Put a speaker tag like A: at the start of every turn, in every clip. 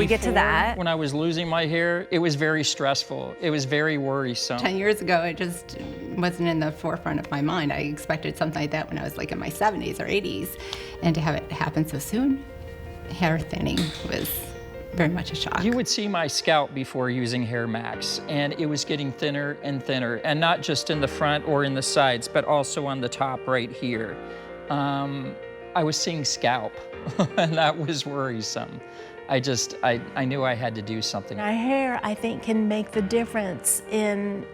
A: we get to that.
B: When I was losing my hair, it was very stressful. It was very worrisome.
C: 10 years ago, it just wasn't in the forefront of my mind. I expected something like that when I was like in my 70s or 80s. And to have it happen so soon, hair thinning was very much a shock.
B: You would see my scalp before using HairMax, and it was getting thinner and thinner, and not just in the front or in the sides, but also on the top right here. I was seeing scalp, and that was worrisome. I knew I had to do something.
D: Our hair, I think, can make the difference in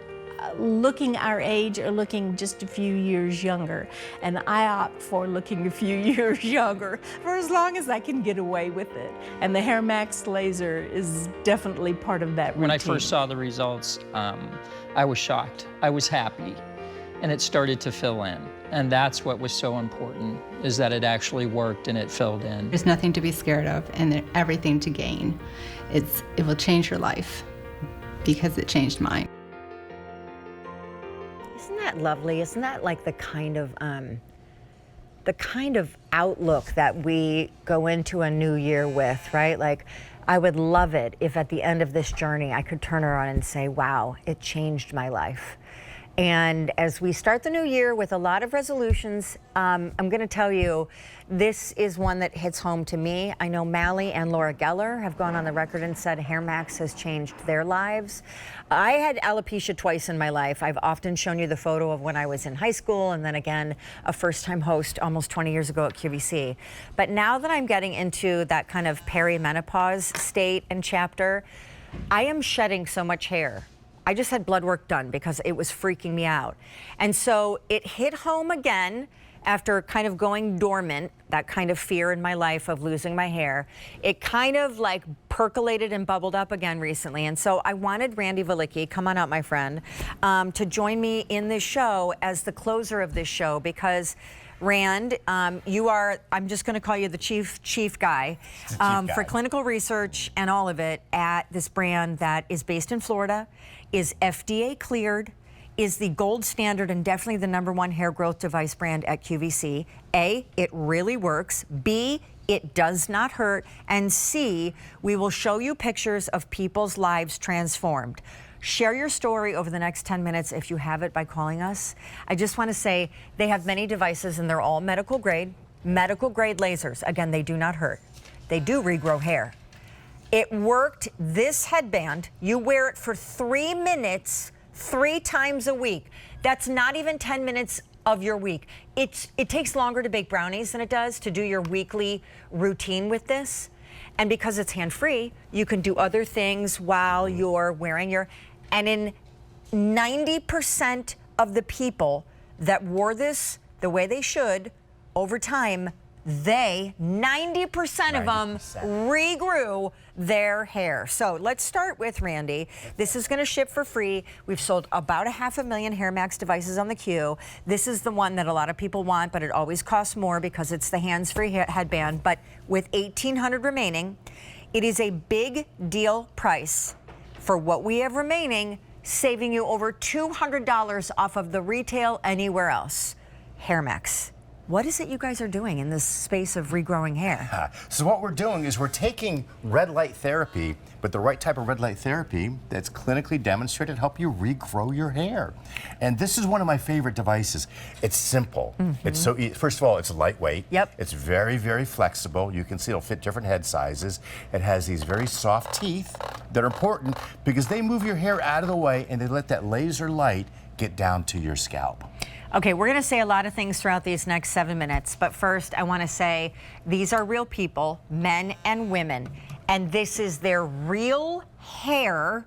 D: looking our age or looking just a few years younger. And I opt for looking a few years younger for as long as I can get away with it. And the HairMax laser is definitely part of that routine.
B: When I first saw the results, I was shocked. I was happy, and it started to fill in. And that's what was so important, is that it actually worked and it filled in.
C: There's nothing to be scared of and everything to gain. It will change your life because it changed mine.
A: Isn't that lovely? Isn't that like the kind of outlook that we go into a new year with, right? Like, I would love it if at the end of this journey I could turn around and say, wow, it changed my life. And as we start the new year with a lot of resolutions, I'm going to tell you, this is one that hits home to me. I know Mally and Laura Geller have gone on the record and said HairMax has changed their lives. I had alopecia twice in my life. I've often shown you the photo of when I was in high school, and then again, a first-time host almost 20 years ago at QVC. But now that I'm getting into that kind of perimenopause state and chapter, I am shedding so much hair. I just had blood work done because it was freaking me out. And so it hit home again after kind of going dormant, that kind of fear in my life of losing my hair. It kind of like percolated and bubbled up again recently. And so I wanted Randy Valicki, come on out, my friend, to join me in this show as the closer of this show, because Rand, you are, I'm just going to call you the chief guy, for clinical research and all of it at this brand that is based in Florida, is FDA cleared, is the gold standard and definitely the #1 hair growth device brand at QVC. A, it really works. B, it does not hurt. And C, we will show you pictures of people's lives transformed. Share your story over the next 10 minutes if you have it by calling us. I just want to say they have many devices and they're all medical grade lasers. Again, they do not hurt. They do regrow hair. It worked. This headband, you wear it for 3 minutes, 3 times a week. That's not even 10 minutes of your week. It takes longer to bake brownies than it does to do your weekly routine with this. And because it's hand-free, you can do other things while you're wearing your, and in 90% of the people that wore this the way they should over time, 90% of them regrew their hair. So let's start with Randy. This is going to ship for free. We've sold about 500,000 HairMax devices on the queue. This is the one that a lot of people want, but it always costs more because it's the hands-free headband. But with 1,800 remaining, it is a big deal price for what we have remaining, saving you over $200 off of the retail anywhere else. HairMax. What is it you guys are doing in this space of regrowing hair?
E: So what we're doing is we're taking red light therapy, but the right type of red light therapy that's clinically demonstrated to help you regrow your hair. And this is one of my favorite devices. It's simple. It's so easy. First of all, it's lightweight.
A: Yep.
E: It's very, very flexible. You can see it'll fit different head sizes. It has these very soft teeth that are important because they move your hair out of the way and they let that laser light get down to your scalp.
A: Okay, we're going to say a lot of things throughout these next 7 minutes, but first I want to say these are real people, men and women, and this is their real hair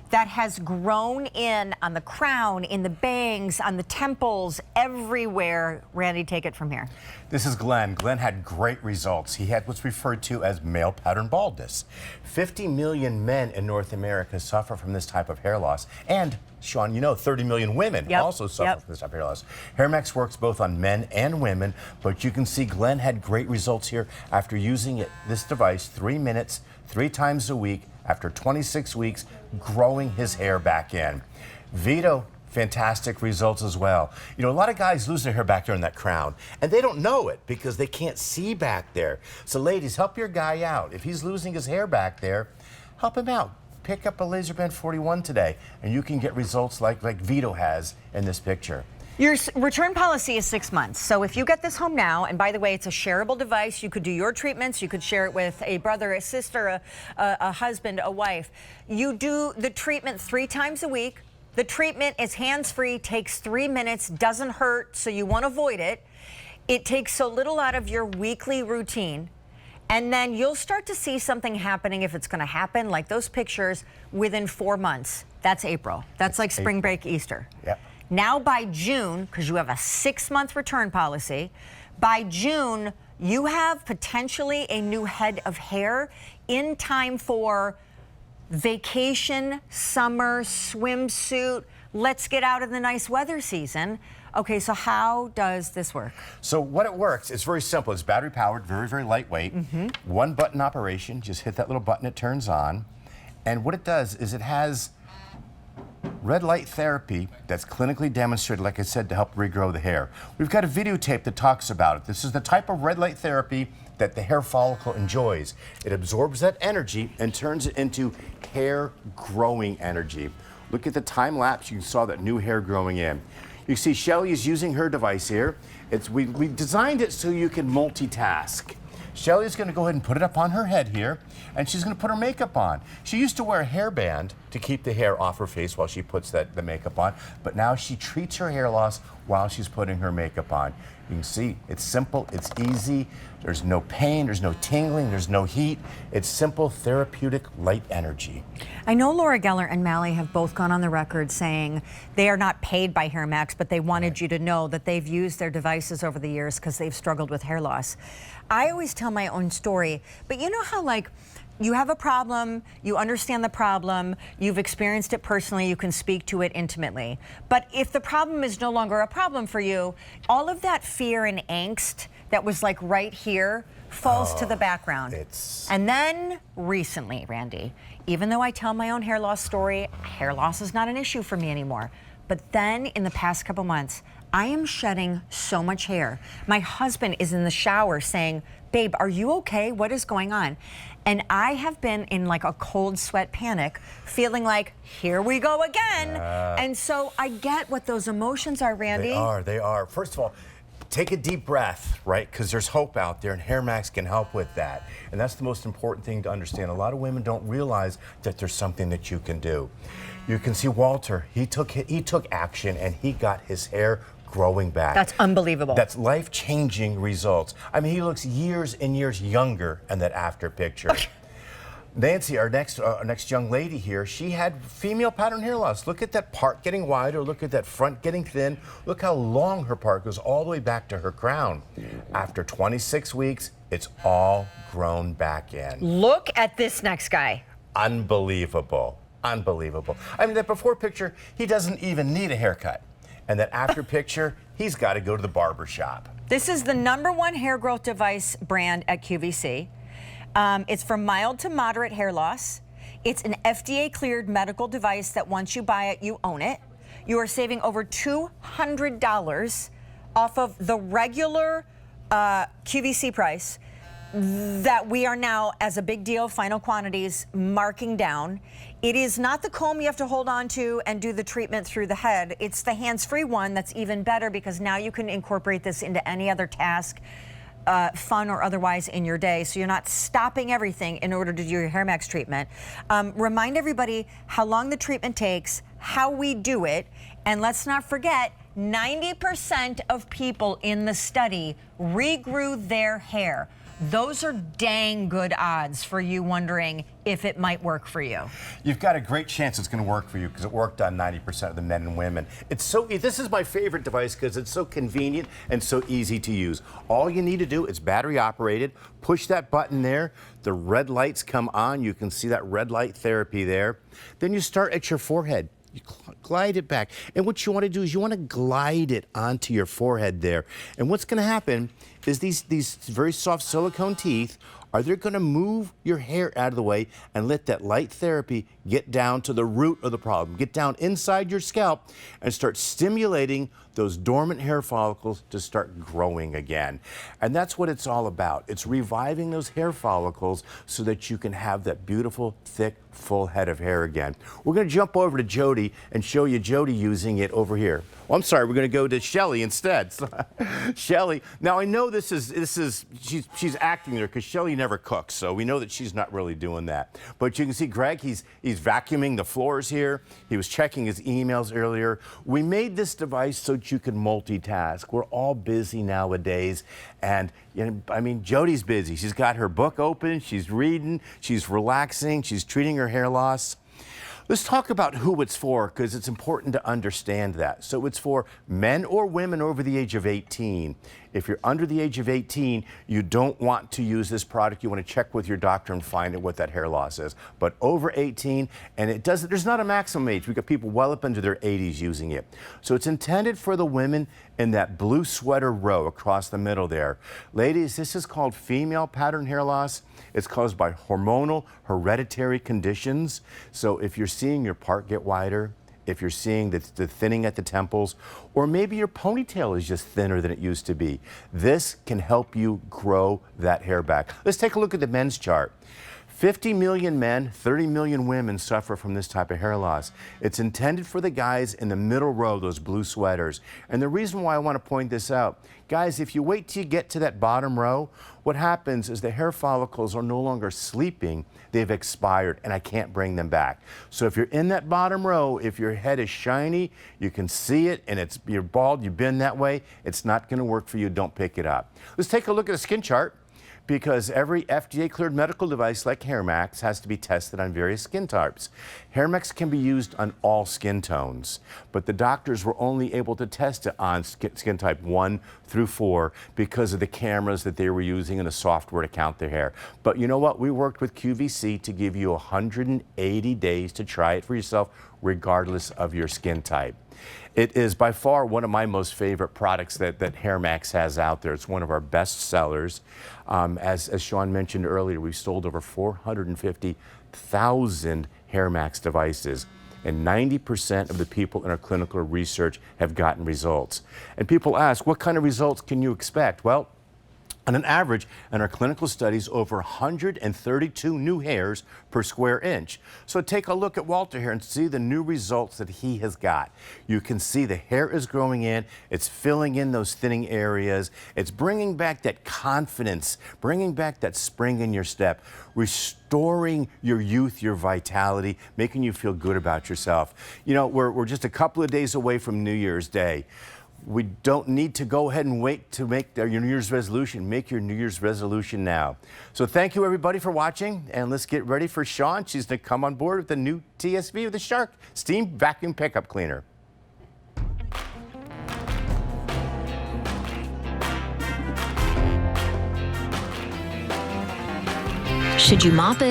A: that has grown in on the crown, in the bangs, on the temples, everywhere. Randy, take it from here.
E: This is Glenn. Glenn had great results. He had what's referred to as male pattern baldness. 50 million men in North America suffer from this type of hair loss. And, Sean, you know 30 million women also suffer from this type of hair loss. HairMax works both on men and women, but you can see Glenn had great results here after using this device 3 minutes, 3 times a week, after 26 weeks, growing his hair back in. Vito Fantastic results as well. You know, a lot of guys lose their hair back there in that crown, and they don't know it because they can't see back there. So ladies, help your guy out. If he's losing his hair back there, help him out. Pick up a LaserBand 41 today, and you can get results like Vito has in this picture.
A: Your return policy is 6 months. So if you get this home now, and by the way, it's a shareable device, you could do your treatments, you could share it with a brother, a sister, a husband, a wife. You do the treatment 3 times a week. The treatment is hands-free, takes 3 minutes, doesn't hurt, so you want to avoid it. It takes so little out of your weekly routine. And then you'll start to see something happening, if it's going to happen, like those pictures, within 4 months. That's April. That's like spring break, Easter.
E: Yep.
A: Now by June, because you have a 6-month return policy, by June, you have potentially a new head of hair in time for vacation, summer, swimsuit. Let's get out of the nice weather season. Okay, so how does this work?
E: So what it works, it's very simple. It's battery powered, very, very lightweight. One button operation, just hit that little button, it turns on. And what it does is it has red light therapy that's clinically demonstrated, like I said, to help regrow the hair. We've got a videotape that talks about it. This is the type of red light therapy that the hair follicle enjoys. It absorbs that energy and turns it into hair growing energy. Look at the time lapse, you saw that new hair growing in. You see Shelly is using her device here. We designed it so you can multitask. Shelly's gonna go ahead and put it up on her head here, and she's gonna put her makeup on. She used to wear a hairband to keep the hair off her face while she puts the makeup on, but now she treats her hair loss while she's putting her makeup on. You can see, it's simple, it's easy, there's no pain, there's no tingling, there's no heat. It's simple, therapeutic, light energy.
A: I know Laura Geller and Mally have both gone on the record saying they are not paid by HairMax, but they wanted you to know that they've used their devices over the years because they've struggled with hair loss. I always tell my own story, but you know how like you have a problem, you understand the problem, you've experienced it personally, you can speak to it intimately. But if the problem is no longer a problem for you, all of that fear and angst that was like right here falls to the background. And then recently, Randy, even though I tell my own hair loss story, hair loss is not an issue for me anymore. But then in the past couple months, I am shedding so much hair. My husband is in the shower saying, babe, are you okay? What is going on? And I have been in like a cold sweat panic, feeling like, here we go again. And so I get what those emotions are, Randy.
E: They are. First of all, take a deep breath, right? Because there's hope out there, and HairMax can help with that. And that's the most important thing to understand. A lot of women don't realize that there's something that you can do. You can see Walter, he took action, and he got his hair growing back.
A: That's unbelievable.
E: That's life-changing results. I mean, he looks years and years younger in that after picture. Nancy, our next young lady here, she had female pattern hair loss. Look at that part getting wider. Look at that front getting thin. Look how long her part goes all the way back to her crown. After 26 weeks, it's all grown back in.
A: Look at this next guy.
E: Unbelievable. Unbelievable. I mean, that before picture, he doesn't even need a haircut. And that after picture, he's got to go to the barber shop.
A: This is the #1 hair growth device brand at QVC. It's for mild to moderate hair loss. It's an FDA-cleared medical device that once you buy it, you own it. You are saving over $200 off of the regular QVC price that we are now, as a big deal, final quantities, marking down. It is not the comb you have to hold on to and do the treatment through the head. It's the hands-free one that's even better because now you can incorporate this into any other task, fun or otherwise, in your day. So you're not stopping everything in order to do your HairMax treatment. Remind everybody how long the treatment takes, how we do it, and let's not forget, 90% of people in the study regrew their hair. Those are dang good odds for you wondering if it might work for you.
E: You've got a great chance it's going to work for you because it worked on 90% of the men and women. This is my favorite device because it's so convenient and so easy to use. All you need to do is battery operated. Push that button there. The red lights come on. You can see that red light therapy there. Then you start at your forehead. You glide it back. And what you want to do is you want to glide it onto your forehead there. And what's going to happen is these very soft silicone teeth are they going to move your hair out of the way and let that light therapy get down to the root of the problem, get down inside your scalp and start stimulating those dormant hair follicles to start growing again. And that's what it's all about. It's reviving those hair follicles so that you can have that beautiful, thick, full head of hair again. We're going to jump over to Jody and show you Jody using it over here. Well, I'm sorry, we're going to go to Shelly instead. Shelly, now I know she's acting there because Shelly never cooks, so we know that she's not really doing that. But you can see Greg, he's vacuuming the floors here. He was checking his emails earlier. We made this device so that you can multitask. We're all busy nowadays, and I mean, Jody's busy. She's got her book open, she's reading, she's relaxing, she's treating her hair loss. Let's talk about who it's for, because it's important to understand that. So it's for men or women over the age of 18. If you're under the age of 18, you don't want to use this product. You want to check with your doctor and find out what that hair loss is. But over 18, and there's not a maximum age. We've got people well up into their 80s using it. So it's intended for the women in that blue sweater row across the middle there. Ladies, this is called female pattern hair loss. It's caused by hormonal hereditary conditions. So if you're seeing your part get wider, if you're seeing the thinning at the temples, or maybe your ponytail is just thinner than it used to be, this can help you grow that hair back. Let's take a look at the men's chart. 50 million men, 30 million women suffer from this type of hair loss. It's intended for the guys in the middle row, those blue sweaters. And the reason why I want to point this out, guys, if you wait till you get to that bottom row, what happens is the hair follicles are no longer sleeping, they've expired, and I can't bring them back. So if you're in that bottom row, if your head is shiny, you can see it, and you're bald, you've been that way, it's not going to work for you, don't pick it up. Let's take a look at a skin chart, because every FDA-cleared medical device like HairMax has to be tested on various skin types. HairMax can be used on all skin tones, but the doctors were only able to test it on skin type 1 through 4 because of the cameras that they were using and the software to count their hair. But you know what? We worked with QVC to give you 180 days to try it for yourself, regardless of your skin type. It is by far one of my most favorite products that HairMax has out there. It's one of our best sellers. As Sean mentioned earlier, we've sold over 450,000 HairMax devices, and 90% of the people in our clinical research have gotten results. And people ask, what kind of results can you expect? Well, on an average, in our clinical studies, over 132 new hairs per square inch. So take a look at Walter here and see the new results that he has got. You can see the hair is growing in, it's filling in those thinning areas, it's bringing back that confidence, bringing back that spring in your step, restoring your youth, your vitality, making you feel good about yourself. You know, we're just a couple of days away from New Year's Day. We don't need to go ahead and wait to make your New Year's resolution. Make your New Year's resolution now. So thank you, everybody, for watching. And let's get ready for Sean. She's going to come on board with the new TSV of the Shark Steam Vacuum Pickup Cleaner.
F: Should you mop it?